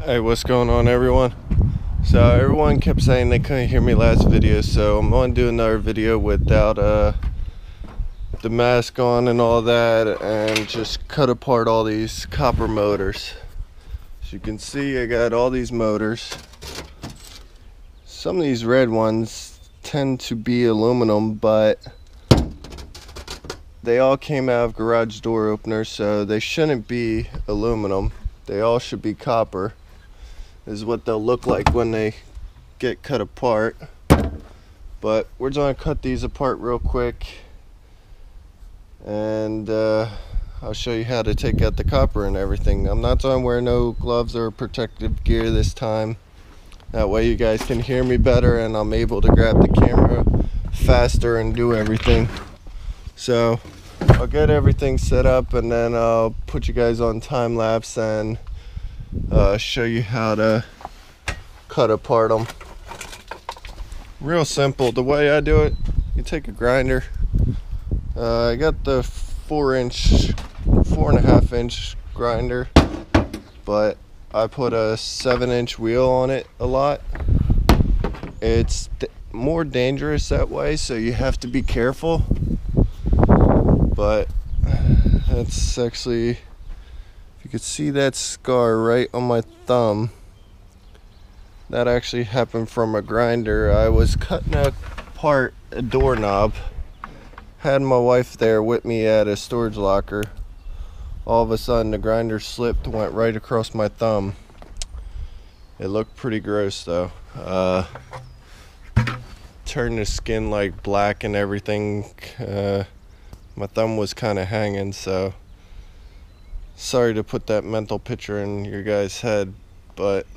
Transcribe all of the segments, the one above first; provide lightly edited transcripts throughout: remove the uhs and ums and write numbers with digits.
Hey, what's going on, everyone? So everyone kept saying they couldn't hear me last video, so I'm going to do another video without the mask on and all that, and just cut apart all these copper motors. As you can see, I got all these motors. Some of these red ones tend to be aluminum, but they all came out of garage door openers, so they shouldn't be aluminum. They all should be copper. This is what they'll look like when they get cut apart. But we're just gonna cut these apart real quick, and I'll show you how to take out the copper and everything. I'm not gonna wear no gloves or protective gear this time. That way you guys can hear me better and I'm able to grab the camera faster and do everything. So I'll get everything set up, and then I'll put you guys on time lapse and show you how to cut apart them. Real simple. The way I do it, you take a grinder. I got the 4.5 inch grinder, but I put a 7-inch wheel on it a lot. It's more dangerous that way, so you have to be careful. But that's actually, if you could see that scar right on my thumb, that actually happened from a grinder. I was cutting apart a doorknob, had my wife there with me at a storage locker. All of a sudden the grinder slipped, went right across my thumb. It looked pretty gross though. Turned the skin like black and everything. My thumb was kind of hanging, so sorry to put that mental picture in your guys' head, but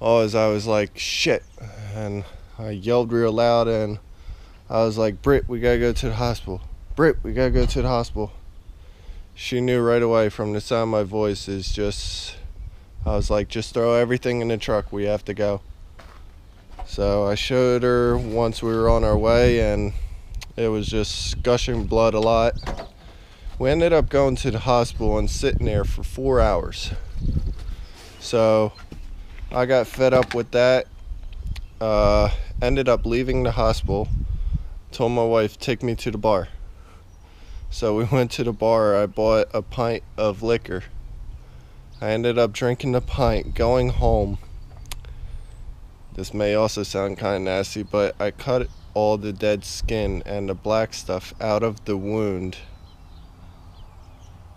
I was like, shit, and I yelled real loud, and I was like, Britt, we gotta go to the hospital. Britt, we gotta go to the hospital. She knew right away from the sound of my voice. Is just, I was like, just throw everything in the truck, we have to go. So I showed her once we were on our way, and it was just gushing blood a lot. We ended up going to the hospital and sitting there for 4 hours. So I got fed up with that. Ended up leaving the hospital. Told my wife, take me to the bar. So we went to the bar. I bought a pint of liquor. I ended up drinking the pint, going home. This may also sound kind of nasty, but I cut all the dead skin and the black stuff out of the wound.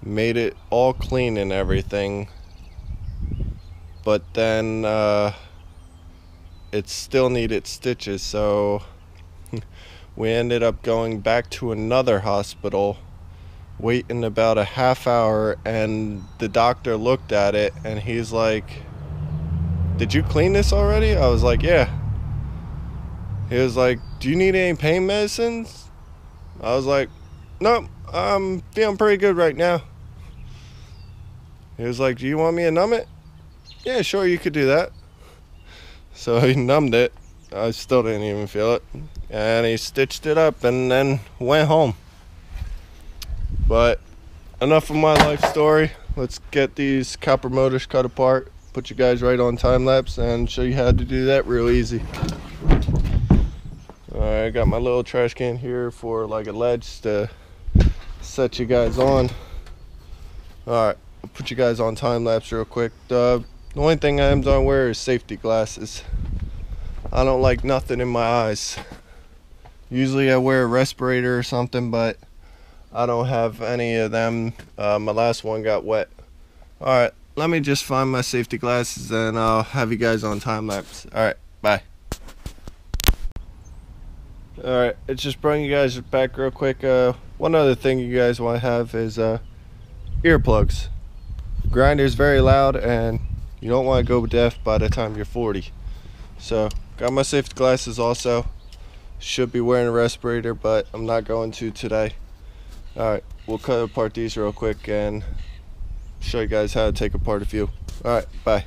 Made it all clean and everything. But then it still needed stitches, so we ended up going back to another hospital, waiting about a half hour, and the doctor looked at it and he's like, did you clean this already? I was like, yeah. He was like, do you need any pain medicines? I was like, nope, I'm feeling pretty good right now. He was like, do you want me to numb it? Yeah, sure, you could do that. So he numbed it. I still didn't even feel it. And he stitched it up and then went home. But enough of my life story. Let's get these copper motors cut apart, put you guys right on time lapse, and show you how to do that real easy. Alright, I got my little trash can here for like a ledge to set you guys on. Alright, I'll put you guys on time lapse real quick. The only thing I am gonna wear is safety glasses. I don't like nothing in my eyes. Usually I wear a respirator or something, but I don't have any of them. My last one got wet. Alright, let me just find my safety glasses and I'll have you guys on time lapse. Alright, bye. Alright, it's just bring you guys back real quick. One other thing you guys want to have is earplugs. Grinder's very loud and you don't want to go deaf by the time you're 40. So got my safety glasses also. Should be wearing a respirator, but I'm not going to today. Alright, we'll cut apart these real quick and show you guys how to take apart a few. Alright, bye.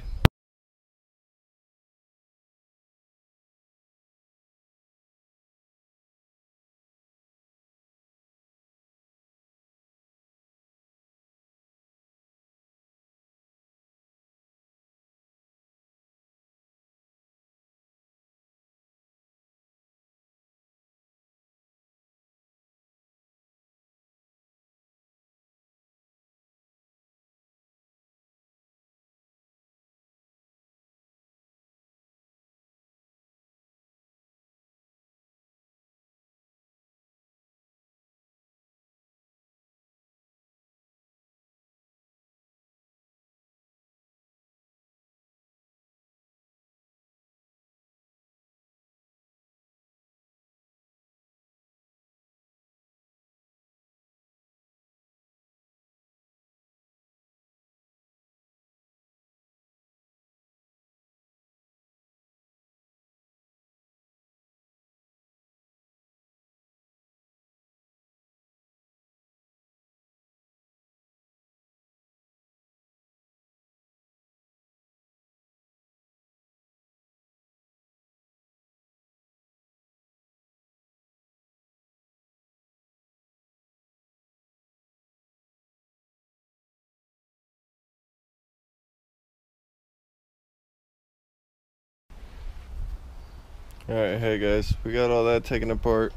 Alright, hey guys, we got all that taken apart.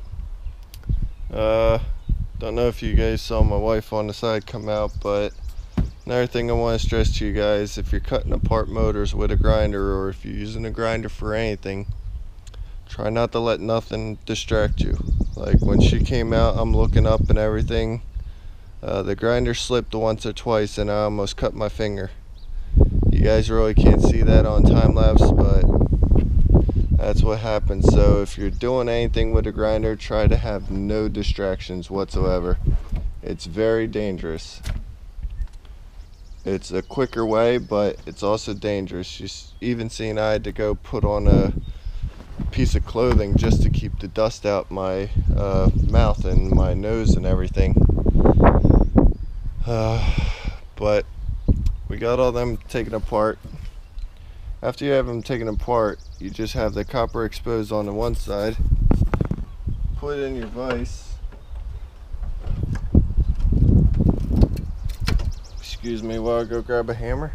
Don't know if you guys saw my wife on the side come out, but another thing I want to stress to you guys, if you're cutting apart motors with a grinder, or if you're using a grinder for anything, try not to let nothing distract you. Like when she came out, I'm looking up and everything. The grinder slipped once or twice and I almost cut my finger. You guys really can't see that on time lapse, but that's what happens. So if you're doing anything with a grinder, try to have no distractions whatsoever. It's very dangerous. It's a quicker way, but it's also dangerous. You even seen I had to go put on a piece of clothing just to keep the dust out my mouth and my nose and everything. But we got all them taken apart. After you have them taken apart, you just have the copper exposed on the one side. Put it in your vise. Excuse me while I go grab a hammer.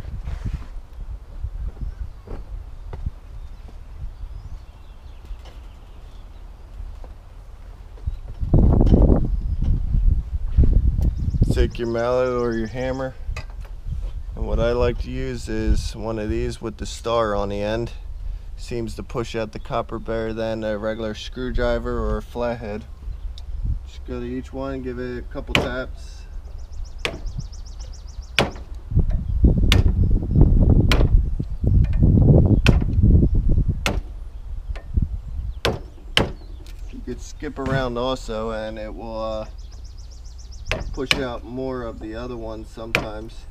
Take your mallet or your hammer, and what I like to use is one of these with the star on the end. Seems to push out the copper better than a regular screwdriver or a flathead. Just go to each one, give it a couple taps. You could skip around also and it will push out more of the other ones sometimes.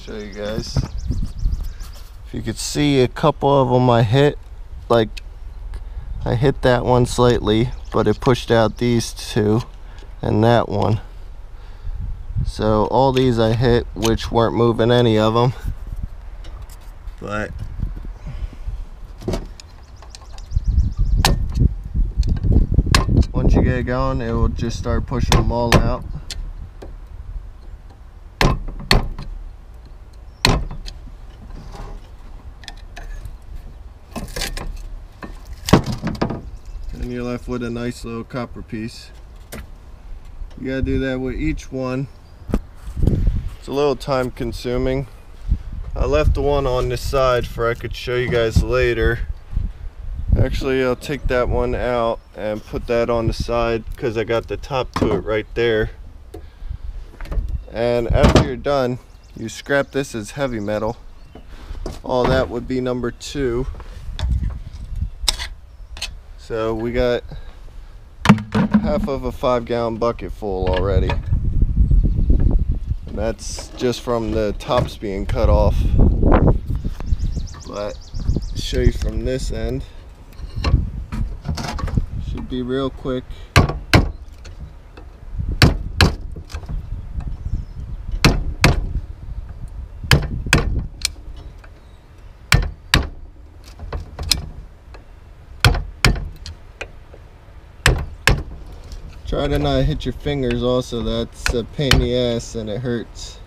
Show you guys. If you could see a couple of them I hit, like I hit that one slightly, but it pushed out these two and that one. So all these I hit, which weren't moving any of them, but once you get going, it will just start pushing them all out. And you're left with a nice little copper piece. You gotta do that with each one. It's a little time consuming. I left the one on this side for I could show you guys later. Actually, I'll take that one out and put that on the side because I got the top to it right there. And after you're done, you scrap this as heavy metal. All that would be number 2. So we got half of a 5-gallon bucket full already. And that's just from the tops being cut off. But show you from this end. Should be real quick. Try to not hit your fingers also, that's a pain in the ass and it hurts.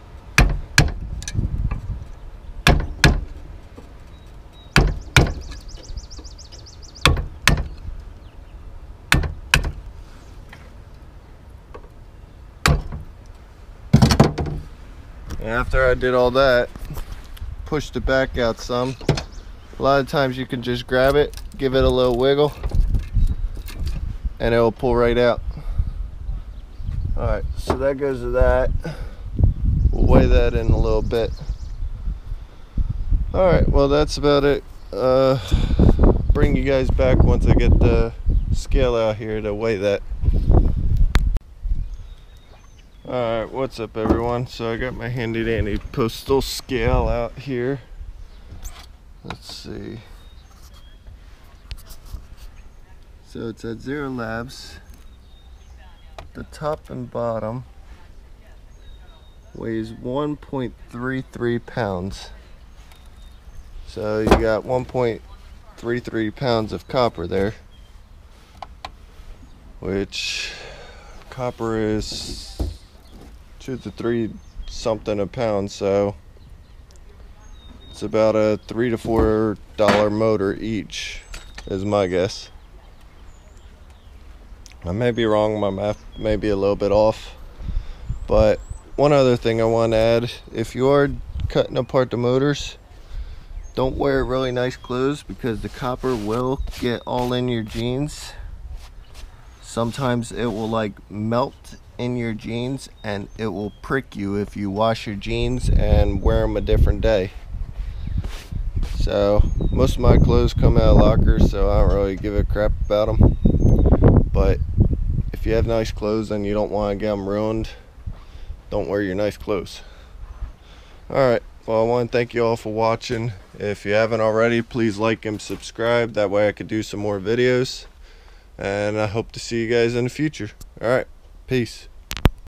And after I did all that, pushed it back out some. A lot of times you can just grab it, give it a little wiggle, and it will pull right out. Alright, so that goes to that. We'll weigh that in a little bit. Alright, well that's about it. Bring you guys back once I get the scale out here to weigh that. Alright, what's up everyone? So I got my handy dandy postal scale out here. Let's see. So it's at Zero Labs. The top and bottom weighs 1.33 pounds. So you got 1.33 pounds of copper there. which copper is 2 to 3 something a pound, so it's about a $3 to $4 motor each is my guess. I may be wrong, my math may be a little bit off. But one other thing I want to add, if you are cutting apart the motors, don't wear really nice clothes because the copper will get all in your jeans. Sometimes it will like melt in your jeans and it will prick you if you wash your jeans and wear them a different day. So most of my clothes come out of lockers, so I don't really give a crap about them. But if you have nice clothes and you don't want to get them ruined, don't wear your nice clothes. Alright, well, I want to thank you all for watching. If you haven't already, please like and subscribe. That way I could do some more videos. And I hope to see you guys in the future. Alright, peace.